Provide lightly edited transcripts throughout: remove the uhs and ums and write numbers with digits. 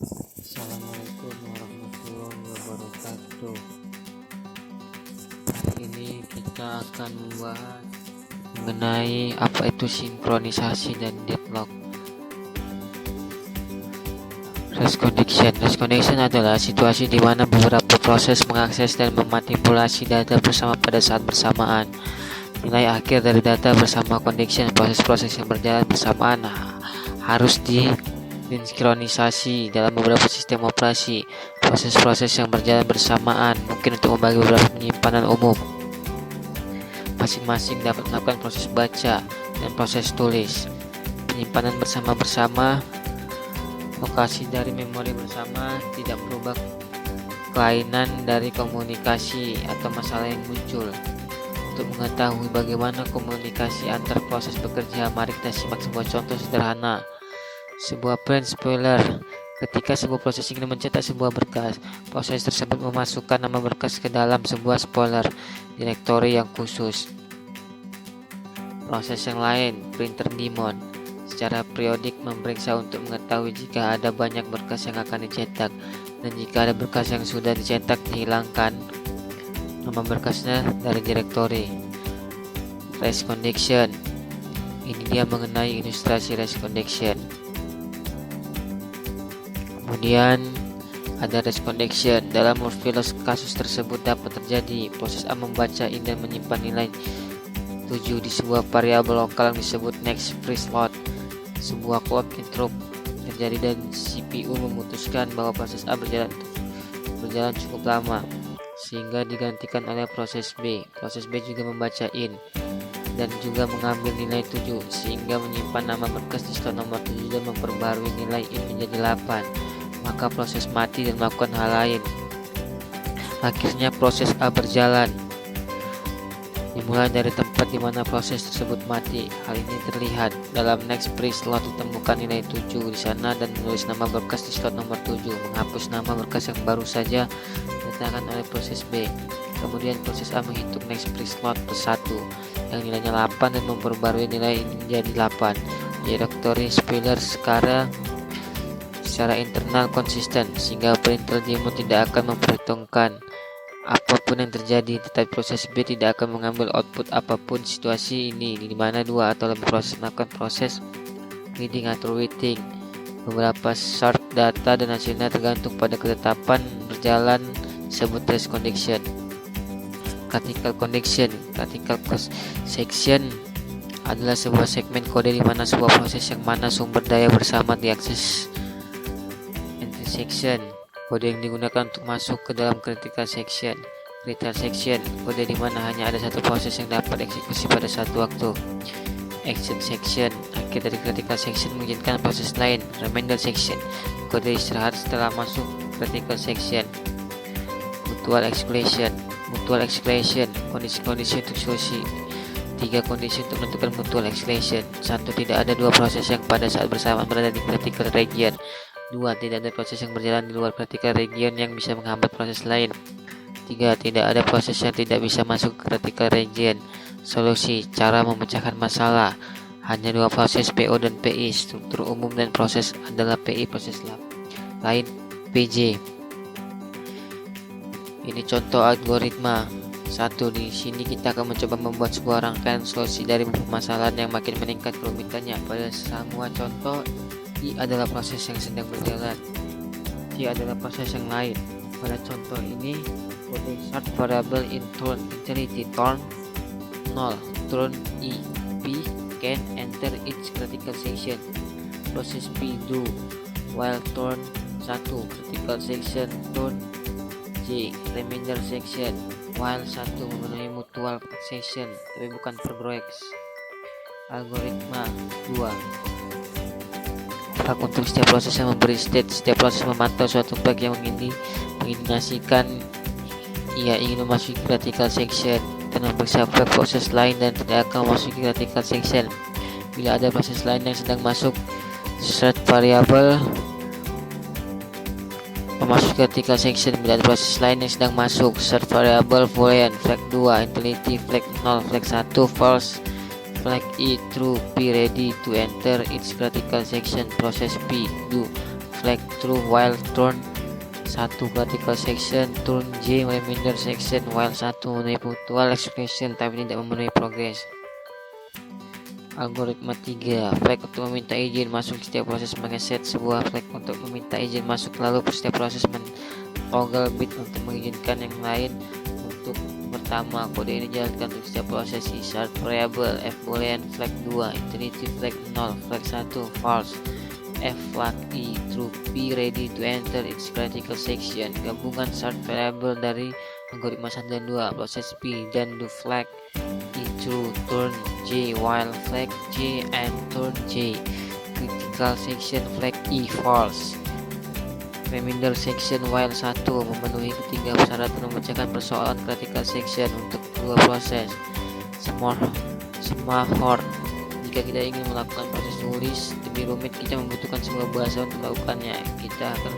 Assalamualaikum warahmatullahi wabarakatuh. Hari ini kita akan membahas mengenai apa itu sinkronisasi dan deadlock. Race condition adalah situasi di mana beberapa proses mengakses dan memanipulasi data bersama pada saat bersamaan. Nilai akhir dari data bersama condition, proses-proses yang berjalan bersamaan harus disinkronisasi dalam beberapa sistem operasi. Proses-proses yang berjalan bersamaan mungkin untuk membagi beberapa penyimpanan umum. Masing-masing dapat melakukan proses baca dan proses tulis. Penyimpanan bersama-bersama, lokasi dari memori bersama tidak merubah kelainan dari komunikasi atau masalah yang muncul. Untuk mengetahui bagaimana komunikasi antar proses bekerja, mari kita simak sebuah contoh sederhana. Sebuah print spoiler. Ketika sebuah proses ingin mencetak sebuah berkas, proses tersebut memasukkan nama berkas ke dalam sebuah spoiler direktori yang khusus. Proses yang lain, printer daemon, secara periodik memeriksa untuk mengetahui jika ada banyak berkas yang akan dicetak, dan jika ada berkas yang sudah dicetak dihilangkan nama berkasnya dari direktori. Race condition. Ini dia mengenai ilustrasi race condition. Kemudian ada race condition. Dalam morpheus kasus tersebut dapat terjadi proses A membaca in dan menyimpan nilai 7 di sebuah variabel lokal yang disebut next free slot. Sebuah clock interrupt terjadi dan CPU memutuskan bahwa proses A berjalan cukup lama sehingga digantikan oleh proses B. Proses B juga membaca in dan juga mengambil nilai 7 sehingga menyimpan nama berkas di slot nomor 7 dan memperbarui nilai in menjadi 8. Maka proses mati dan melakukan hal lain. Akhirnya proses A berjalan dimulai dari tempat di mana proses tersebut mati. Hal ini terlihat dalam next free slot, ditemukan nilai 7 di sana dan menulis nama berkas di slot nomor 7, menghapus nama berkas yang baru saja diletakkan oleh proses B. Kemudian proses A menghitung next free slot plus 1 yang nilainya 8 dan memperbarui nilai ini menjadi 8. Direktori spoiler secara internal konsisten sehingga printer daemon tidak akan memperhitungkan apapun yang terjadi, tetapi proses B tidak akan mengambil output apapun. Situasi ini di mana dua atau lebih proses melakukan proses reading atau writing beberapa sort data dan hasilnya tergantung pada ketetapan berjalan disebut race condition. Critical condition. Critical section adalah sebuah segmen kode di mana sebuah proses yang mana sumber daya bersama diakses. Section, kode yang digunakan untuk masuk ke dalam critical section. Critical section, kode di mana hanya ada satu proses yang dapat eksekusi pada satu waktu. Exit section, akhir dari critical section mengizinkan proses lain. Remainder section, kode istirahat setelah masuk critical section. Mutual exclusion, kondisi untuk solusi. 3 kondisi untuk menentukan mutual exclusion. 1. Tidak ada dua proses yang pada saat bersamaan berada di critical region. 2. Tidak ada proses yang berjalan di luar critical region yang bisa menghambat proses lain. 3. Tidak ada proses yang tidak bisa masuk ke critical region. Solusi, cara memecahkan masalah. Hanya dua proses PO dan PI. Struktur umum dan proses adalah PI, proses lain PJ. Ini contoh algoritma. 1. Di sini kita akan mencoba membuat sebuah rangkaian solusi dari permasalahan yang makin meningkat kerumitannya. Pada semua contoh, I adalah proses yang sedang berjalan, J adalah proses yang lain. Pada contoh ini, kode start variable in turn utility turn 0 turn I P can enter each critical section. Proses P do while turn 1 critical section turn J remainder section while 1 memenuhi mutual section tapi bukan per breaks. Algoritma 2. Untuk setiap proses yang memberi state, setiap proses memantau suatu bug yang mengindikasikan ia ingin memasuki critical section dan memeriksa bug proses lain dan tidak akan memasuki critical section. Bila ada proses lain yang sedang masuk, set variable memasuki critical section. Bila ada proses lain yang sedang masuk, set variable boolean flag 2 utility flag 0 flag 1 false flag E true, P ready to enter its critical section. Proses P do flag true while turn 1 critical section, turn J remainder section while 1 memenuhi punctual expression tapi tidak memenuhi progress. Algoritma 3, flag untuk meminta izin masuk. Setiap proses mengeset sebuah flag untuk meminta izin masuk, lalu setiap proses toggle bit untuk mengizinkan yang lain. Untuk pertama, kode ini dijalankan untuk setiap proses. Start variable F boolean flag 2, infinity flag 0, flag 1 false, F flag I true, P ready to enter its critical section. Gabungan start variable dari algoritma 1 dan 2, proses P dan do flag I true, turn J while flag J and turn J, critical section flag I false, remainder section while 1 memenuhi ketiga persyaratan memecahkan persoalan critical section. Untuk dua proses semaphore, jika kita ingin melakukan proses tulis lebih rumit, kita membutuhkan sebuah bahasa untuk melakukannya. Kita akan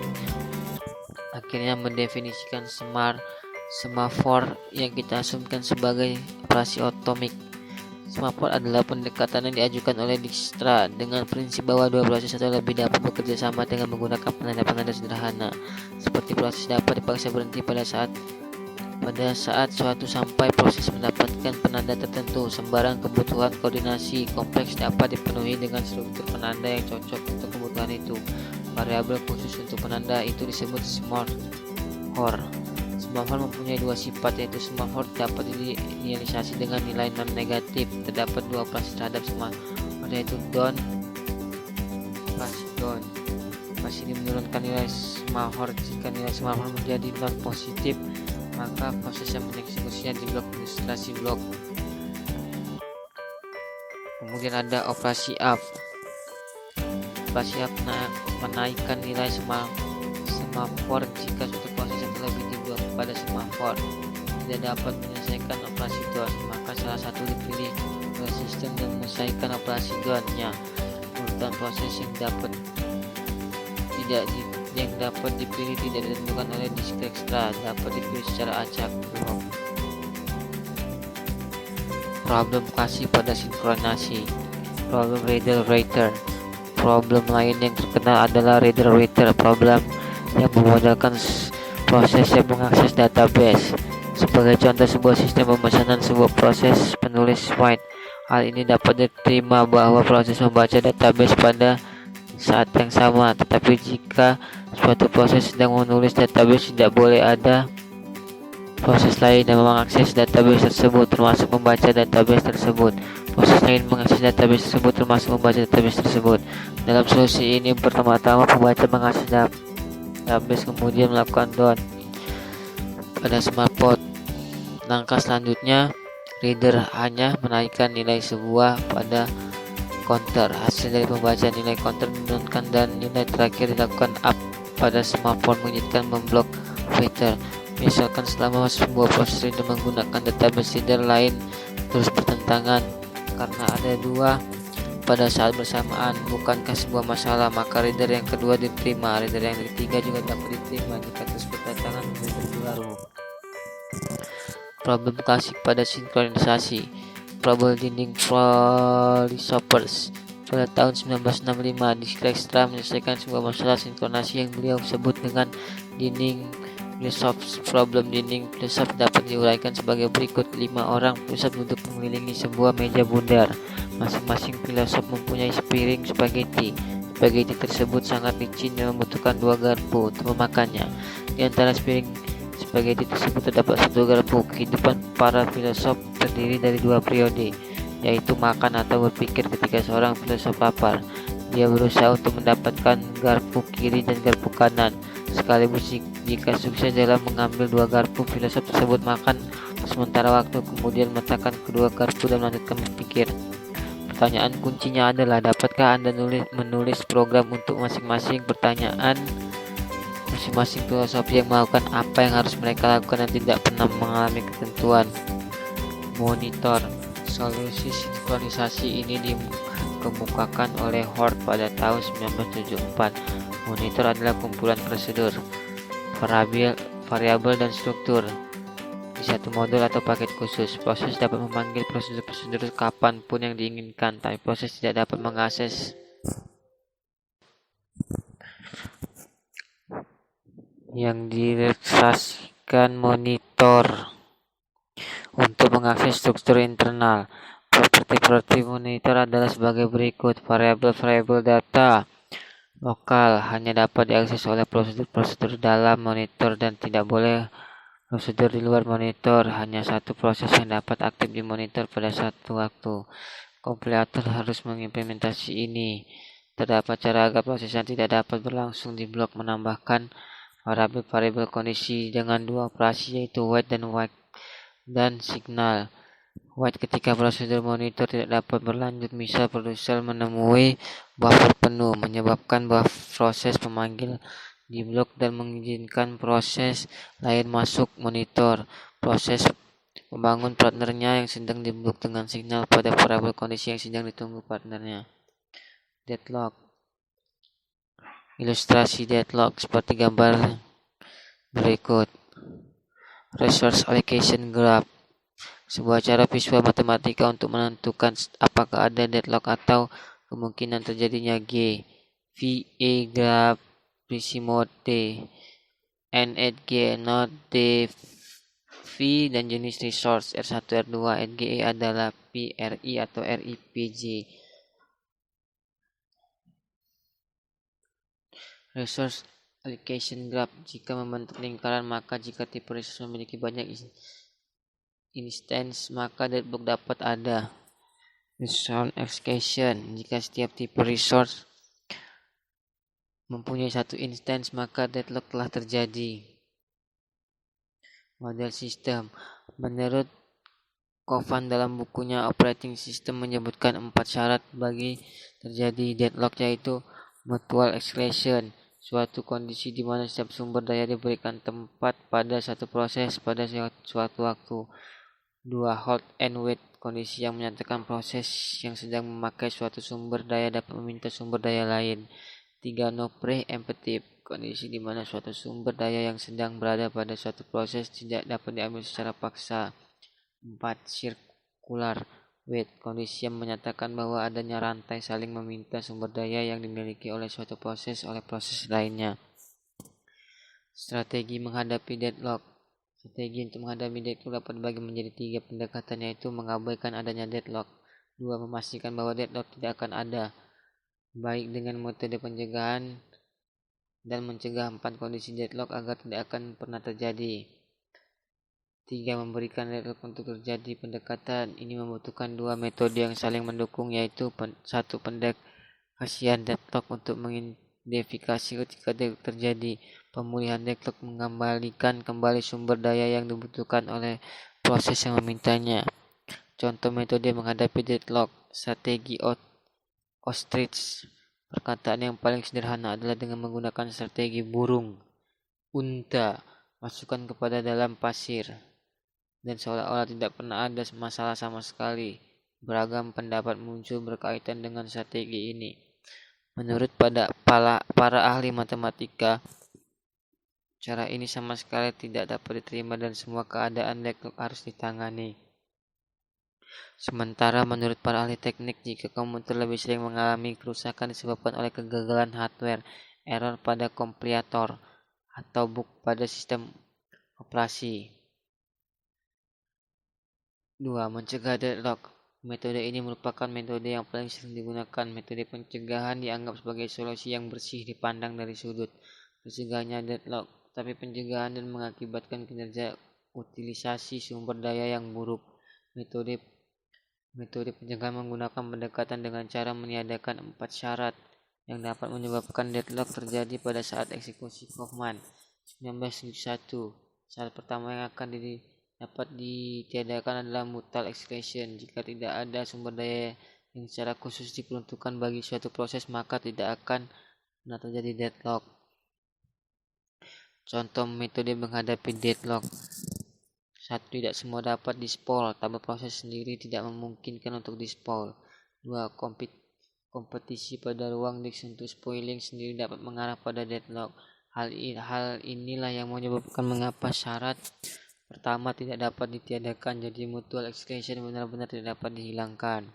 akhirnya mendefinisikan semaphore yang kita asumsikan sebagai operasi otomik. Semaphore adalah pendekatan yang diajukan oleh Dijkstra dengan prinsip bahwa dua proses atau lebih dapat bekerja sama dengan menggunakan penanda-penanda sederhana, seperti proses dapat dipaksa berhenti pada saat suatu sampai proses mendapatkan penanda tertentu. Sembarang kebutuhan koordinasi kompleks dapat dipenuhi dengan struktur penanda yang cocok untuk kebutuhan itu. Variabel khusus untuk penanda itu disebut semaphore. Semaphore mempunyai dua sifat, yaitu semaphore dapat diinisialisasi dengan nilai non-negatif. Terdapat dua operasi terhadap semaphore, yaitu down plus down. Operasi ini menurunkan nilai semaphore. Jika nilai semaphore menjadi non-positif, maka proses yang mengeksekusinya di blok ilustrasi blok. Kemudian ada operasi up. Operasi up menaikkan nilai semaphore jika suatu proses yang terlebih diblok pada semaphore tidak dapat menyelesaikan operasi down, maka salah satu dipilih oleh sistem dan menyelesaikan operasi down-nya. Urutan proses yang dapat dipilih tidak ditentukan oleh Dijkstra, dapat dipilih secara acak. Problem klasik pada sinkronisasi. Problem reader-writer. Problem lain yang terkenal adalah reader-writer, problem yang memodalkan proses yang mengakses database. Sebagai contoh, sebuah sistem pemesanan sebuah proses penulis write. Hal ini dapat diterima bahwa proses membaca database pada saat yang sama, tetapi jika suatu proses sedang menulis database, tidak boleh ada proses lain yang mengakses database tersebut, termasuk membaca database tersebut. Proses lain mengakses database tersebut, termasuk membaca database tersebut. Dalam solusi ini, pertama-tama pembaca mengakses database, kemudian melakukan down pada semaphore. Langkah selanjutnya, reader hanya menaikkan nilai sebuah pada counter. Hasil dari pembacaan nilai counter menurunkan dan nilai terakhir dilakukan up pada semaphore mengizinkan memblok writer. Misalkan selama sebuah proses reader menggunakan database, reader lain terus bertentangan karena ada dua pada saat bersamaan. Bukankah sebuah masalah? Maka reader yang kedua diterima, reader yang ketiga juga dapat diterima jika terus bertentangan reader baru. Problem klasik pada sinkronisasi. Problem dinding philosophers. Pada tahun 1965, Dijkstra menyelesaikan sebuah masalah sinkronasi yang beliau sebut dengan dinding philosoph. Problem dinding philosoph dapat diuraikan sebagai berikut: 5 orang filsuf duduk mengelilingi sebuah meja bundar. Masing-masing filsuf mempunyai sepiring spaghetti. Spaghetti tersebut sangat licin dan membutuhkan 2 garpu untuk memakannya. Di antara sepiring spaghetti tersebut terdapat 1 garpu. Kehidupan para filsuf terdiri dari 2 periode, yaitu makan atau berpikir. Ketika seorang filsuf lapar, dia berusaha untuk mendapatkan garpu kiri dan garpu kanan. Sekaligus jika sukses dalam mengambil 2 garpu, filsuf tersebut makan sementara waktu, kemudian meletakkan kedua garpu dan melanjutkan berpikir. Pertanyaan kuncinya adalah, dapatkah Anda menulis program untuk masing-masing pertanyaan? Masing-masing filsuf yang melakukan apa yang harus mereka lakukan dan tidak pernah mengalami ketentuan. Monitor. Solusi sinkronisasi ini dikemukakan oleh Hort pada tahun 1974. Monitor adalah kumpulan prosedur, variabel dan struktur di satu modul atau paket khusus. Proses dapat memanggil prosedur-prosedur kapanpun yang diinginkan, tapi proses tidak dapat mengakses yang direalisasikan monitor untuk mengakses struktur internal. Properti monitor adalah sebagai berikut. Variabel data lokal hanya dapat diakses oleh prosedur dalam monitor dan tidak boleh prosedur di luar monitor. Hanya satu proses yang dapat aktif di monitor pada satu waktu. Kompilator harus mengimplementasi ini. Terdapat cara agar prosesnya tidak dapat berlangsung di blok. Menambahkan variabel kondisi dengan dua operasi, yaitu wait dan signal. Wait ketika prosedur monitor tidak dapat berlanjut, misal produser menemui buffer penuh, menyebabkan proses pemanggil di blok dan mengizinkan proses lain masuk monitor. Proses membangun partnernya yang sedang di blok dengan signal pada variabel kondisi yang sedang ditunggu partnernya. Deadlock. Ilustrasi deadlock seperti gambar berikut. Resource allocation graph. Sebuah cara visual matematika untuk menentukan apakah ada deadlock atau kemungkinan terjadinya G. V A graph mode D. N at G not D. V dan jenis resource R1 R2 at G adalah PRI atau RIPJ. Resource allocation graph. Jika membentuk lingkaran, maka jika tipe resource memiliki banyak instance, maka deadlock dapat ada. Resource allocation. Jika setiap tipe resource mempunyai satu instance, maka deadlock telah terjadi. Model sistem. Menurut Kovan dalam bukunya Operating System menyebutkan 4 syarat bagi terjadi deadlock, yaitu mutual exclusion, suatu kondisi di mana setiap sumber daya diberikan tempat pada satu proses pada suatu waktu. 2. Hold and wait, kondisi yang menyatakan proses yang sedang memakai suatu sumber daya dapat meminta sumber daya lain. 3. No preemptive, kondisi di mana suatu sumber daya yang sedang berada pada suatu proses tidak dapat diambil secara paksa. 4. Circular wait, kondisi yang menyatakan bahwa adanya rantai saling meminta sumber daya yang dimiliki oleh suatu proses oleh proses lainnya. Strategi menghadapi deadlock. Strategi untuk menghadapi deadlock dapat dibagi menjadi 3 pendekatan, yaitu mengabaikan adanya deadlock. 2. Memastikan bahwa deadlock tidak akan ada, baik dengan metode pencegahan dan mencegah 4 kondisi deadlock agar tidak akan pernah terjadi. 3. Memberikan deadlock untuk terjadi. Pendekatan ini membutuhkan 2 metode yang saling mendukung, yaitu 1. Pendekatan deadlock untuk mengidentifikasi ketika deadlock terjadi. Pemulihan deadlock mengembalikan kembali sumber daya yang dibutuhkan oleh proses yang memintanya. Contoh metode menghadapi deadlock. Strategi ostrich. Perkataan yang paling sederhana adalah dengan menggunakan strategi burung unta masukkan kepada dalam pasir, dan seolah-olah tidak pernah ada masalah sama sekali. Beragam pendapat muncul berkaitan dengan strategi ini. Menurut para ahli matematika, cara ini sama sekali tidak dapat diterima dan semua keadaan deadlock harus ditangani. Sementara menurut para ahli teknik, jika komputer lebih sering mengalami kerusakan disebabkan oleh kegagalan hardware, error pada kompilator, atau bug pada sistem operasi. 2. Mencegah deadlock. Metode ini merupakan metode yang paling sering digunakan. Metode pencegahan dianggap sebagai solusi yang bersih dipandang dari sudut tercegahnya deadlock, tapi pencegahan dan mengakibatkan kinerja utilisasi sumber daya yang buruk. Metode pencegahan menggunakan pendekatan dengan cara meniadakan 4 syarat yang dapat menyebabkan deadlock terjadi pada saat eksekusi Kaufman 1971. Syarat pertama yang akan dapat ditiadakan adalah mutual exclusion. Jika tidak ada sumber daya yang secara khusus diperuntukkan bagi suatu proses, maka tidak akan pernah terjadi deadlock. Contoh metode menghadapi deadlock. 1. Tidak semua dapat di-spool. Tabel proses sendiri tidak memungkinkan untuk di-spool. 2. Kompetisi pada ruang disk untuk spoiling sendiri dapat mengarah pada deadlock. Hal inilah yang menyebabkan mengapa syarat pertama tidak dapat ditiadakan, jadi mutual exclusion benar-benar tidak dapat dihilangkan.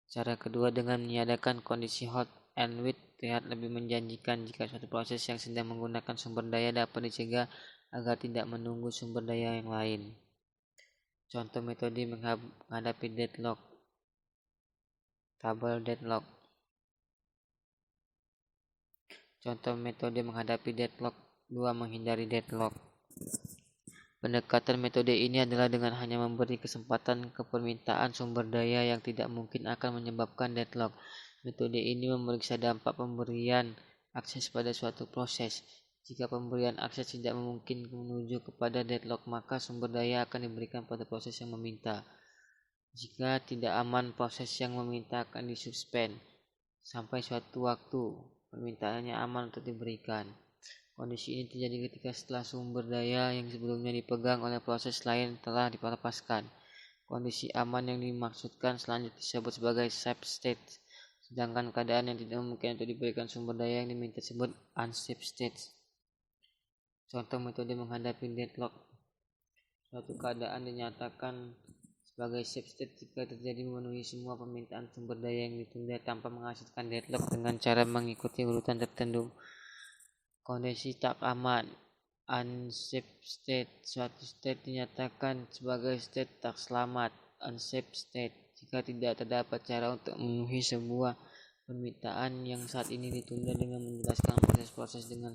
Cara kedua dengan meniadakan kondisi hold and wait terlihat lebih menjanjikan jika suatu proses yang sedang menggunakan sumber daya dapat dicegah agar tidak menunggu sumber daya yang lain. Contoh metode menghadapi deadlock. Tabel deadlock. Contoh metode menghadapi deadlock. 2. Menghindari deadlock. Pendekatan metode ini adalah dengan hanya memberi kesempatan ke permintaan sumber daya yang tidak mungkin akan menyebabkan deadlock. Metode ini memeriksa dampak pemberian akses pada suatu proses. Jika pemberian akses tidak memungkinkan menuju kepada deadlock, maka sumber daya akan diberikan pada proses yang meminta. Jika tidak aman, proses yang meminta akan disuspend sampai suatu waktu permintaannya aman untuk diberikan. Kondisi ini terjadi ketika setelah sumber daya yang sebelumnya dipegang oleh proses lain telah dilepaskan. Kondisi aman yang dimaksudkan selanjutnya disebut sebagai safe state, sedangkan keadaan yang tidak mungkin untuk diberikan sumber daya yang diminta disebut unsafe state. Contoh metode menghadapi deadlock. Suatu keadaan dinyatakan sebagai safe state jika terjadi memenuhi semua permintaan sumber daya yang ditunda tanpa menghasilkan deadlock dengan cara mengikuti urutan tertentu. Kondisi tak aman, unsafe state. Suatu state dinyatakan sebagai state tak selamat, unsafe state, jika tidak terdapat cara untuk memenuhi sebuah permintaan yang saat ini ditunda dengan menjelaskan proses-proses dengan